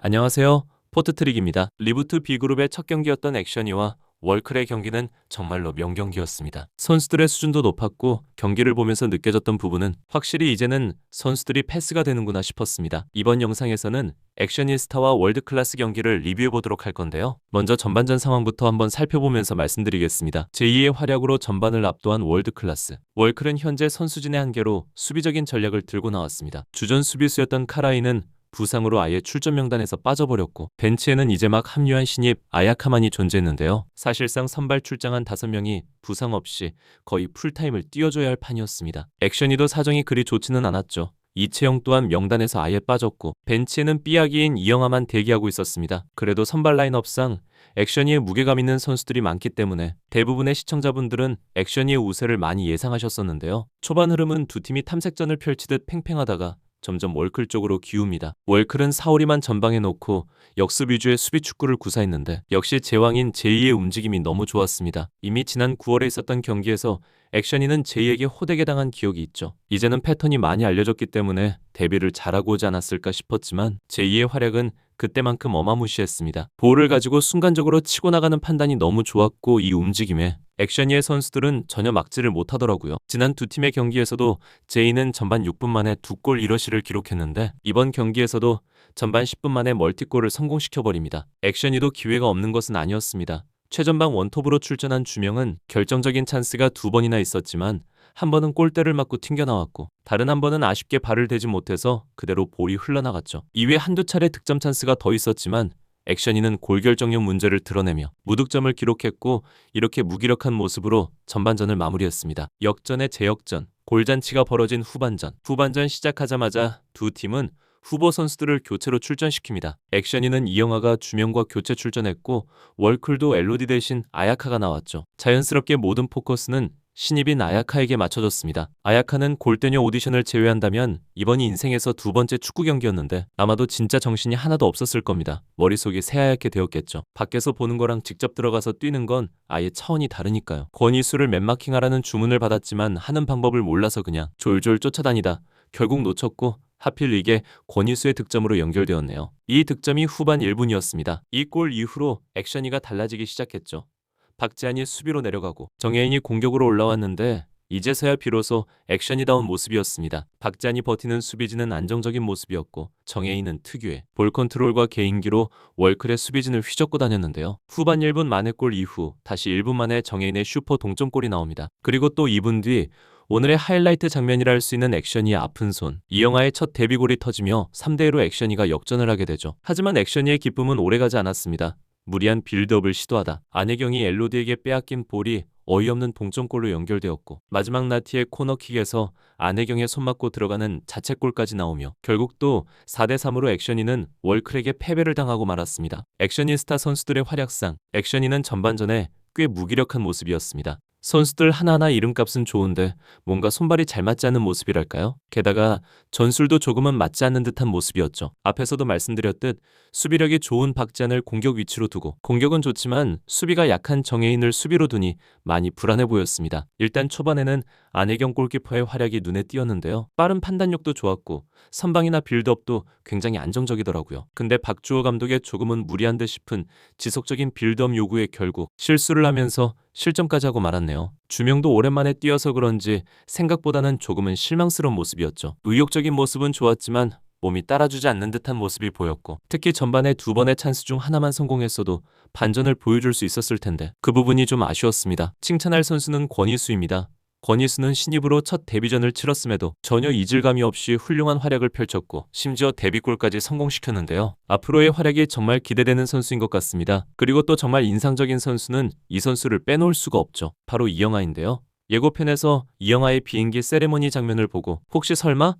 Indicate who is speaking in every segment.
Speaker 1: 안녕하세요. 포트트릭입니다. 리부트 B그룹의 첫 경기였던 액션이와 월클의 경기는 정말로 명경기였습니다. 선수들의 수준도 높았고 경기를 보면서 느껴졌던 부분은 확실히 이제는 선수들이 패스가 되는구나 싶었습니다. 이번 영상에서는 액션이스타와 월드클래스 경기를 리뷰해보도록 할 건데요. 먼저 전반전 상황부터 한번 살펴보면서 말씀드리겠습니다. 제2의 활약으로 전반을 압도한 월드클래스. 월클은 현재 선수진의 한계로 수비적인 전략을 들고 나왔습니다. 주전 수비수였던 카라이는 부상으로 아예 출전 명단에서 빠져버렸고 벤치에는 이제 막 합류한 신입 아야카만이 존재했는데요. 사실상 선발 출장한 5명이 부상 없이 거의 풀타임을 뛰어줘야 할 판이었습니다. 액션이도 사정이 그리 좋지는 않았죠. 이채영 또한 명단에서 아예 빠졌고 벤치에는 삐약이인 이영하만 대기하고 있었습니다. 그래도 선발 라인업상 액션이의 무게감 있는 선수들이 많기 때문에 대부분의 시청자분들은 액션이의 우세를 많이 예상하셨었는데요. 초반 흐름은 두 팀이 탐색전을 펼치듯 팽팽하다가 점점 월클 쪽으로 기웁니다. 월클은 사오리만 전방에 놓고 역습 위주의 수비 축구를 구사했는데 역시 제왕인 제이의 움직임이 너무 좋았습니다. 이미 지난 9월에 있었던 경기에서 액션이는 제이에게 호되게 당한 기억이 있죠. 이제는 패턴이 많이 알려졌기 때문에 데뷔를 잘하고 오지 않았을까 싶었지만 제이의 활약은 그때만큼 어마무시했습니다. 볼을 가지고 순간적으로 치고 나가는 판단이 너무 좋았고 이 움직임에 액션이의 선수들은 전혀 막지를 못하더라고요. 지난 두 팀의 경기에서도 제이는 전반 6분 만에 2골 1어시를 기록했는데 이번 경기에서도 전반 10분 만에 멀티골을 성공시켜버립니다. 액션이도 기회가 없는 것은 아니었습니다. 최전방 원톱으로 출전한 주명은 결정적인 찬스가 2번이나 있었지만 한 번은 골대를 맞고 튕겨나왔고 다른 한 번은 아쉽게 발을 대지 못해서 그대로 볼이 흘러나갔죠. 이외 한두 차례 득점 찬스가 더 있었지만 액션이는 골 결정력 문제를 드러내며 무득점을 기록했고 이렇게 무기력한 모습으로 전반전을 마무리했습니다. 역전의 재역전, 골잔치가 벌어진 후반전 시작하자마자 두 팀은 후보 선수들을 교체로 출전시킵니다. 액션이는 이영하가 주명과 교체 출전했고 월클도 엘로디 대신 아야카가 나왔죠. 자연스럽게 모든 포커스는 신입인 아야카에게 맞춰졌습니다. 아야카는 골대녀 오디션을 제외한다면 이번이 인생에서 2번째 축구 경기였는데 아마도 진짜 정신이 하나도 없었을 겁니다. 머릿속이 새하얗게 되었겠죠. 밖에서 보는 거랑 직접 들어가서 뛰는 건 아예 차원이 다르니까요. 권희수를 맨마킹하라는 주문을 받았지만 하는 방법을 몰라서 그냥 졸졸 쫓아다니다 결국 놓쳤고 하필 이게 권희수의 득점으로 연결되었네요. 이 득점이 후반 1분이었습니다. 이 골 이후로 액션이가 달라지기 시작했죠. 박지한이 수비로 내려가고 정혜인이 공격으로 올라왔는데 이제서야 비로소 액션이다운 모습이었습니다. 박지한이 버티는 수비진은 안정적인 모습이었고 정혜인은 특유의 볼 컨트롤과 개인기로 월클의 수비진을 휘젓고 다녔는데요. 후반 1분 만회 골 이후 다시 1분 만에 정혜인의 슈퍼 동점골이 나옵니다. 그리고 또 2분 뒤 오늘의 하이라이트 장면이라 할 수 있는 액션이의 아픈 손. 이영하의 첫 데뷔골이 터지며 3대1로 액션이가 역전을 하게 되죠. 하지만 액션이의 기쁨은 오래가지 않았습니다. 무리한 빌드업을 시도하다 안혜경이 엘로디에게 빼앗긴 볼이 어이없는 동점골로 연결되었고 마지막 나티의 코너킥에서 안혜경의 손 맞고 들어가는 자책골까지 나오며 결국 또 4대3으로 액션이는 월클에게 패배를 당하고 말았습니다. 액션이스타 선수들의 활약상 액션이는 전반전에 꽤 무기력한 모습이었습니다. 선수들 하나하나 이름값은 좋은데 뭔가 손발이 잘 맞지 않는 모습이랄까요? 게다가 전술도 조금은 맞지 않는 듯한 모습이었죠. 앞에서도 말씀드렸듯 수비력이 좋은 박지한을 공격 위치로 두고 공격은 좋지만 수비가 약한 정혜인을 수비로 두니 많이 불안해 보였습니다. 일단 초반에는 안혜경 골키퍼의 활약이 눈에 띄었는데요. 빠른 판단력도 좋았고 선방이나 빌드업도 굉장히 안정적이더라고요. 근데 박주호 감독의 조금은 무리한 듯 싶은 지속적인 빌드업 요구에 결국 실수를 하면서 실점까지 하고 말았네요. 주명도 오랜만에 뛰어서 그런지 생각보다는 조금은 실망스러운 모습이었죠. 의욕적인 모습은 좋았지만 몸이 따라주지 않는 듯한 모습이 보였고 특히 전반에 2번의 찬스 중 하나만 성공했어도 반전을 보여줄 수 있었을 텐데 그 부분이 좀 아쉬웠습니다. 칭찬할 선수는 권희수입니다. 권희수는 신입으로 첫 데뷔전을 치렀음에도 전혀 이질감이 없이 훌륭한 활약을 펼쳤고 심지어 데뷔골까지 성공시켰는데요. 앞으로의 활약이 정말 기대되는 선수인 것 같습니다. 그리고 또 정말 인상적인 선수는 이 선수를 빼놓을 수가 없죠. 바로 이영하인데요. 예고편에서 이영하의 비행기 세레머니 장면을 보고 혹시 설마?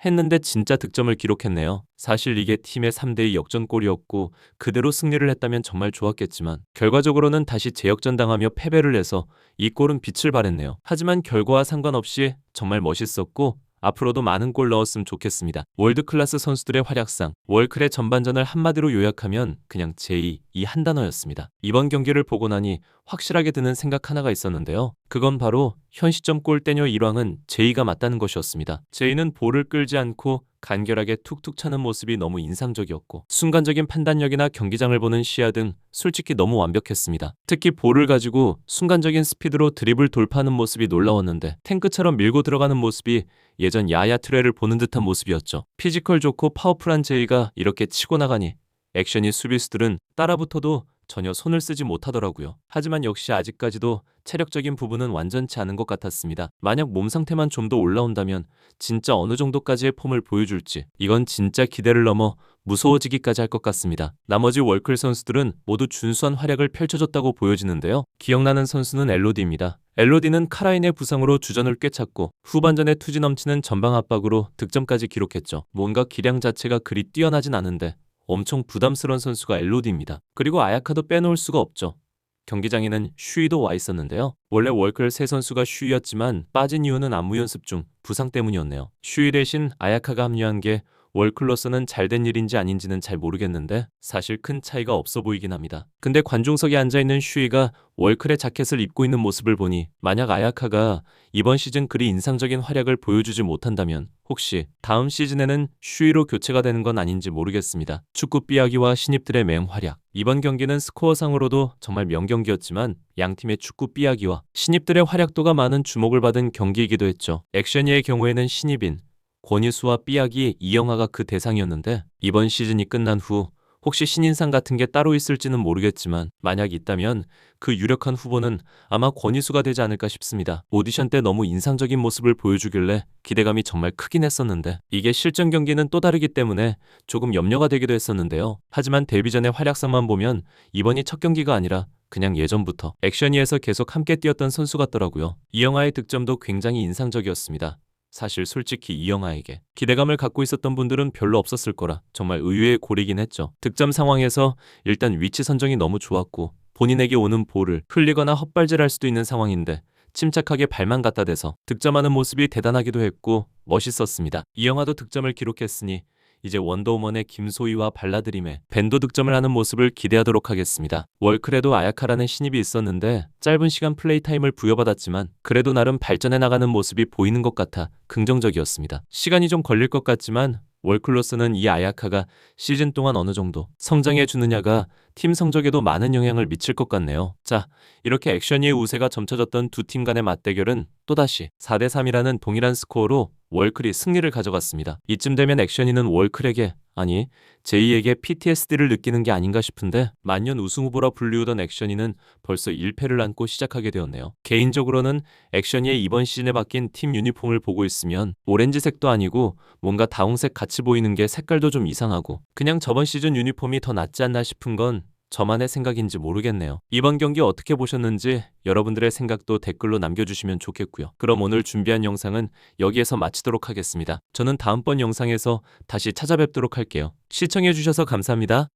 Speaker 1: 했는데 진짜 득점을 기록했네요. 사실 이게 팀의 3대2 역전골이었고 그대로 승리를 했다면 정말 좋았겠지만 결과적으로는 다시 재역전당하며 패배를 해서 이 골은 빛을 발했네요. 하지만 결과와 상관없이 정말 멋있었고 앞으로도 많은 골 넣었으면 좋겠습니다. 월드클래스 선수들의 활약상 월클의 전반전을 한마디로 요약하면 그냥 제2 이 한 단어였습니다. 이번 경기를 보고 나니 확실하게 드는 생각 하나가 있었는데요. 그건 바로 현 시점 골대녀 일왕은 제이가 맞다는 것이었습니다. 제이는 볼을 끌지 않고 간결하게 툭툭 차는 모습이 너무 인상적이었고 순간적인 판단력이나 경기장을 보는 시야 등 솔직히 너무 완벽했습니다. 특히 볼을 가지고 순간적인 스피드로 드리블 돌파하는 모습이 놀라웠는데 탱크처럼 밀고 들어가는 모습이 예전 야야 투레를 보는 듯한 모습이었죠. 피지컬 좋고 파워풀한 제이가 이렇게 치고 나가니 액션이 수비수들은 따라붙어도 전혀 손을 쓰지 못하더라고요. 하지만 역시 아직까지도 체력적인 부분은 완전치 않은 것 같았습니다. 만약 몸 상태만 좀 더 올라온다면 진짜 어느 정도까지의 폼을 보여줄지 이건 진짜 기대를 넘어 무서워지기까지 할 것 같습니다. 나머지 월클 선수들은 모두 준수한 활약을 펼쳐줬다고 보여지는데요. 기억나는 선수는 엘로디입니다. 엘로디는 카라인의 부상으로 주전을 꿰찼고 후반전에 투지 넘치는 전방 압박으로 득점까지 기록했죠. 뭔가 기량 자체가 그리 뛰어나진 않은데 엄청 부담스러운 선수가 엘로디입니다. 그리고 아야카도 빼놓을 수가 없죠. 경기장에는 슈이도 와 있었는데요. 원래 월클 세 선수가 슈이였지만 빠진 이유는 안무 연습 중 부상 때문이었네요. 슈이 대신 아야카가 합류한 게 월클로서는 잘된 일인지 아닌지는 잘 모르겠는데 사실 큰 차이가 없어 보이긴 합니다. 근데 관중석에 앉아있는 슈이가 월클의 자켓을 입고 있는 모습을 보니 만약 아야카가 이번 시즌 그리 인상적인 활약을 보여주지 못한다면 혹시 다음 시즌에는 슈이로 교체가 되는 건 아닌지 모르겠습니다. 축구 삐약이와 신입들의 맹활약. 이번 경기는 스코어상으로도 정말 명경기였지만 양팀의 축구 삐약이와 신입들의 활약도가 많은 주목을 받은 경기이기도 했죠. 액션이의 경우에는 신입인 권희수와 삐약이 이영하가 그 대상이었는데 이번 시즌이 끝난 후 혹시 신인상 같은 게 따로 있을지는 모르겠지만 만약 있다면 그 유력한 후보는 아마 권희수가 되지 않을까 싶습니다. 오디션 때 너무 인상적인 모습을 보여주길래 기대감이 정말 크긴 했었는데 이게 실전 경기는 또 다르기 때문에 조금 염려가 되기도 했었는데요. 하지만 데뷔 전의 활약상만 보면 이번이 첫 경기가 아니라 그냥 예전부터 액션이에서 계속 함께 뛰었던 선수 같더라고요. 이영하의 득점도 굉장히 인상적이었습니다. 사실 솔직히 이영하에게 기대감을 갖고 있었던 분들은 별로 없었을 거라 정말 의외의 고리긴 했죠. 득점 상황에서 일단 위치 선정이 너무 좋았고 본인에게 오는 볼을 흘리거나 헛발질할 수도 있는 상황인데 침착하게 발만 갖다 대서 득점하는 모습이 대단하기도 했고 멋있었습니다. 이영하도 득점을 기록했으니 이제 원더우먼의 김소희와 발라드림의 밴도 득점을 하는 모습을 기대하도록 하겠습니다. 월클에도 아야카라는 신입이 있었는데 짧은 시간 플레이 타임을 부여받았지만 그래도 나름 발전해 나가는 모습이 보이는 것 같아 긍정적이었습니다. 시간이 좀 걸릴 것 같지만 월클로서는 이 아야카가 시즌 동안 어느 정도 성장해 주느냐가 팀 성적에도 많은 영향을 미칠 것 같네요. 자, 이렇게 액션이의 우세가 점쳐졌던 두 팀 간의 맞대결은 또다시 4대3이라는 동일한 스코어로 월클이 승리를 가져갔습니다. 이쯤 되면 액션이는 월클에게 아니 제이에게 PTSD를 느끼는 게 아닌가 싶은데 만년 우승 후보라 불리우던 액션이는 벌써 1패를 안고 시작하게 되었네요. 개인적으로는 액션이의 이번 시즌에 바뀐 팀 유니폼을 보고 있으면 오렌지색도 아니고 뭔가 다홍색 같이 보이는 게 색깔도 좀 이상하고 그냥 저번 시즌 유니폼이 더 낫지 않나 싶은 건 저만의 생각인지 모르겠네요. 이번 경기 어떻게 보셨는지 여러분들의 생각도 댓글로 남겨주시면 좋겠고요. 그럼 오늘 준비한 영상은 여기에서 마치도록 하겠습니다. 저는 다음번 영상에서 다시 찾아뵙도록 할게요. 시청해주셔서 감사합니다.